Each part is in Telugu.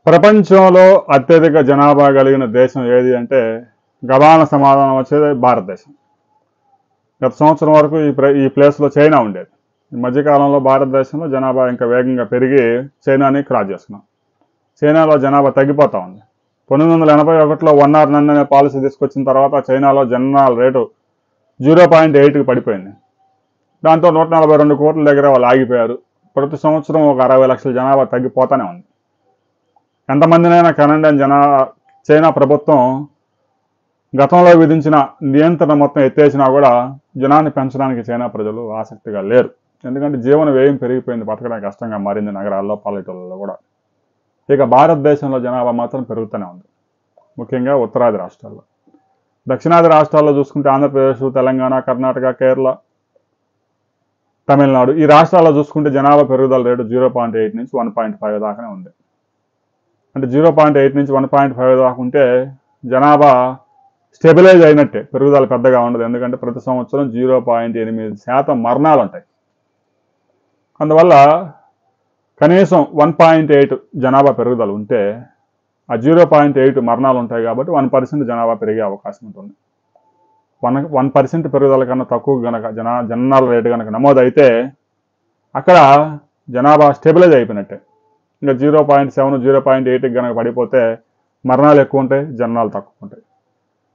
ప్రపంచంలో అత్యధిక జనాభా కలిగిన దేశం ఏది అంటే గబాన సమాధానం వచ్చేది భారతదేశం. గత సంవత్సరం వరకు ఈ ప్లేస్లో చైనా ఉండేది. ఈ మధ్యకాలంలో భారతదేశంలో జనాభా ఇంకా వేగంగా పెరిగి చైనాని క్రాస్ చేస్తున్నాం. చైనాలో జనాభా తగ్గిపోతూ ఉంది. 1981లో 1 or none అనే పాలసీ తీసుకొచ్చిన తర్వాత చైనాలో జనాభా రేటు 0.8కి పడిపోయింది. దాంతో 142 కోట్ల దగ్గర వాళ్ళు ఆగిపోయారు. ప్రతి సంవత్సరం ఒక 60 లక్షల జనాభా తగ్గిపోతూనే ఉంది. ఎంతమందినైనా కనండి చైనా ప్రభుత్వం గతంలో విధించిన నియంత్రణ మొత్తం ఎత్తేసినా కూడా జనాన్ని పెంచడానికి చైనా ప్రజలు ఆసక్తిగా లేరు. ఎందుకంటే జీవన వ్యయం పెరిగిపోయింది, బతకడానికి కష్టంగా మారింది నగరాల్లో, పల్లెటూళ్ళలో కూడా. ఇక భారతదేశంలో జనాభా మాత్రం పెరుగుతూనే ఉంది, ముఖ్యంగా ఉత్తరాది రాష్ట్రాల్లో. దక్షిణాది రాష్ట్రాల్లో చూసుకుంటే ఆంధ్రప్రదేశ్, తెలంగాణ, కర్ణాటక, కేరళ, తమిళనాడు ఈ రాష్ట్రాల్లో చూసుకుంటే జనాభా పెరుగుదల రేటు 0.8 నుంచి 1.5 దాకానే ఉంది. అంటే 0.8 నుంచి 1.5 దాకా ఉంటే జనాభా స్టెబిలైజ్ అయినట్టే, పెరుగుదల పెద్దగా ఉండదు. ఎందుకంటే ప్రతి సంవత్సరం 0.8% మరణాలు ఉంటాయి. అందువల్ల కనీసం 1.8 జనాభా పెరుగుదల ఉంటే ఆ 0.8 మరణాలు ఉంటాయి కాబట్టి 1% జనాభా పెరిగే అవకాశం ఉంటుంది. 1% పెరుగుదల కన్నా తక్కువ కనుక జనాల రేటు కనుక నమోదైతే అక్కడ జనాభా స్టెబిలైజ్ అయిపోయినట్టే. ఇంకా 0.7, 0.8కి కనుక పడిపోతే మరణాలు ఎక్కువ ఉంటాయి, జనాలు తక్కువ ఉంటాయి.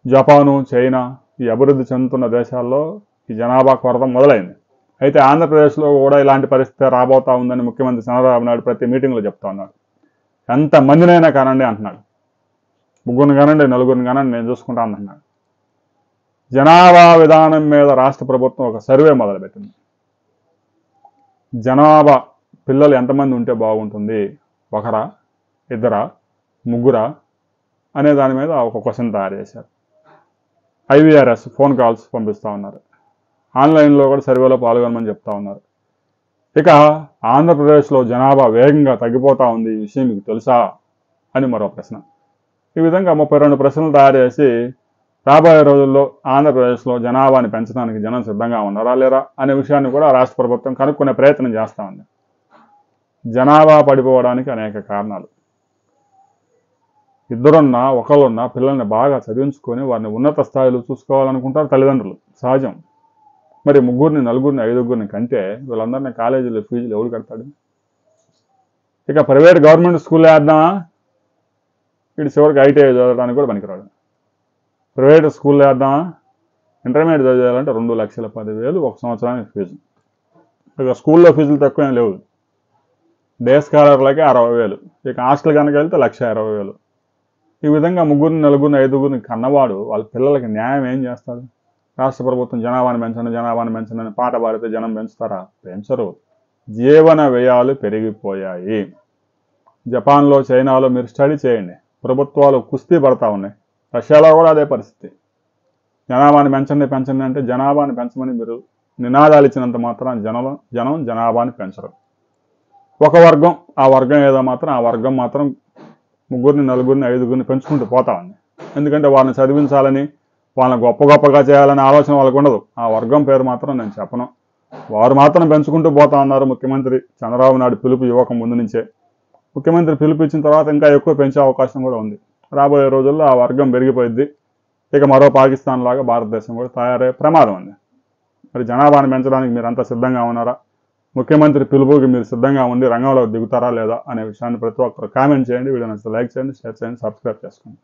జపాను, చైనా ఈ అభివృద్ధి చెందుతున్న దేశాల్లో ఈ జనాభా కొరత మొదలైంది. అయితే ఆంధ్రప్రదేశ్లో కూడా ఇలాంటి పరిస్థితి రాబోతా ఉందని ముఖ్యమంత్రి చంద్రబాబు నాయుడు ప్రతి మీటింగ్లో చెప్తా ఉన్నాడు. ఎంతమందినైనా కానండి అంటున్నాడు. 3 కానండి, 4 కానండి, నేను చూసుకుంటా అంటున్నాడు. జనాభా విధానం మీద రాష్ట్ర ప్రభుత్వం ఒక సర్వే మొదలుపెట్టింది. జనాభా పిల్లలు ఎంతమంది ఉంటే బాగుంటుంది, 1రా, 2రా, 3రా అనే దాని మీద ఒక క్వశ్చన్ తయారు చేశారు. IVRS ఫోన్ కాల్స్ పంపిస్తూ ఉన్నారు. ఆన్లైన్లో కూడా సర్వేలో పాల్గొనమని చెప్తా ఉన్నారు. ఇక ఆంధ్రప్రదేశ్లో జనాభా వేగంగా తగ్గిపోతూ ఉంది, ఈ విషయం మీకు తెలుసా అని మరో ప్రశ్న. ఈ విధంగా 32 ప్రశ్నలు తయారు చేసి రాబోయే రోజుల్లో ఆంధ్రప్రదేశ్లో జనాభాని పెంచడానికి జనం సిద్ధంగా ఉన్నారా లేరా అనే విషయాన్ని కూడా రాష్ట్ర ప్రభుత్వం కనుక్కునే ప్రయత్నం చేస్తూ ఉంది. జనాభా పడిపోవడానికి అనేక కారణాలు. ఇద్దరున్నా, ఒకళ్ళున్నా పిల్లల్ని బాగా చదివించుకొని వారిని ఉన్నత స్థాయిలో చూసుకోవాలనుకుంటారు తల్లిదండ్రులు, సహజం. మరి 3, 4, 5 కంటే వీళ్ళందరినీ కాలేజీలో ఫీజులు ఎవరు కడతాడు? ఇక ప్రైవేట్ గవర్నమెంట్ స్కూల్లో వేద్దామా, వీడు చివరికి ITI చదవడానికి కూడా పనికిరాడు. ప్రైవేట్ స్కూల్లో వేద్దామా, ఇంటర్మీడియట్ చదివాలంటే 2,10,000 ఒక సంవత్సరానికి ఫీజు. ఇక స్కూల్లో ఫీజులు తక్కువేం లేవు. డే స్కాలర్లకే 60,000, ఇక హాస్టల్ కనుక వెళ్తే 1,20,000. ఈ విధంగా 3, 4, 5 కన్నవాడు వాళ్ళ పిల్లలకి న్యాయం ఏం చేస్తాడు? రాష్ట్ర ప్రభుత్వం జనాభాను పెంచండి అని పాట పాడితే జనం పెంచుతారా? పెంచరు. జీవన వ్యయాలు పెరిగిపోయాయి. జపాన్లో, చైనాలో మీరు స్టడీ చేయండి, ప్రభుత్వాలు కుస్తీ పడతా ఉన్నాయి. రష్యాలో కూడా అదే పరిస్థితి. జనాభాని పెంచండి అంటే జనాభాని పెంచమని మీరు నినాదాలు ఇచ్చినంత మాత్రం జనం జనాభాని పెంచరు. ఒక వర్గం, ఆ వర్గం ఏదో మాత్రం ఆ వర్గం మాత్రం 3, 4, 5 పెంచుకుంటూ పోతా ఉంది. ఎందుకంటే వాళ్ళని చదివించాలని, వాళ్ళని గొప్పగా చేయాలనే ఆలోచన వాళ్ళకు ఉండదు. ఆ వర్గం పేరు మాత్రం నేను చెప్పను. వారు మాత్రం పెంచుకుంటూ పోతా ఉన్నారు. ముఖ్యమంత్రి చంద్రబాబు నాయుడు పిలుపు ఇవ్వక ముందు నుంచే. ముఖ్యమంత్రి పిలుపు ఇచ్చిన తర్వాత ఇంకా ఎక్కువ పెంచే అవకాశం కూడా ఉంది. రాబోయే రోజుల్లో ఆ వర్గం పెరిగిపోయింది. ఇక మరో పాకిస్తాన్ లాగా భారతదేశం కూడా తయారయ్యే ప్రమాదం ఉంది. మరి జనాభాను పెంచడానికి మీరంతా సిద్ధంగా ఉన్నారా? ముఖ్యమంత్రి పిలుపుకి మీరు సిద్ధంగా ఉండి రంగంలో దిగుతారా లేదా అనే విషయాన్ని ప్రతి ఒక్కరు కామెంట్ చేయండి. వీడియో నచ్చితే లైక్ చేయండి, షేర్ చేయండి, సబ్స్క్రైబ్ చేసుకోండి.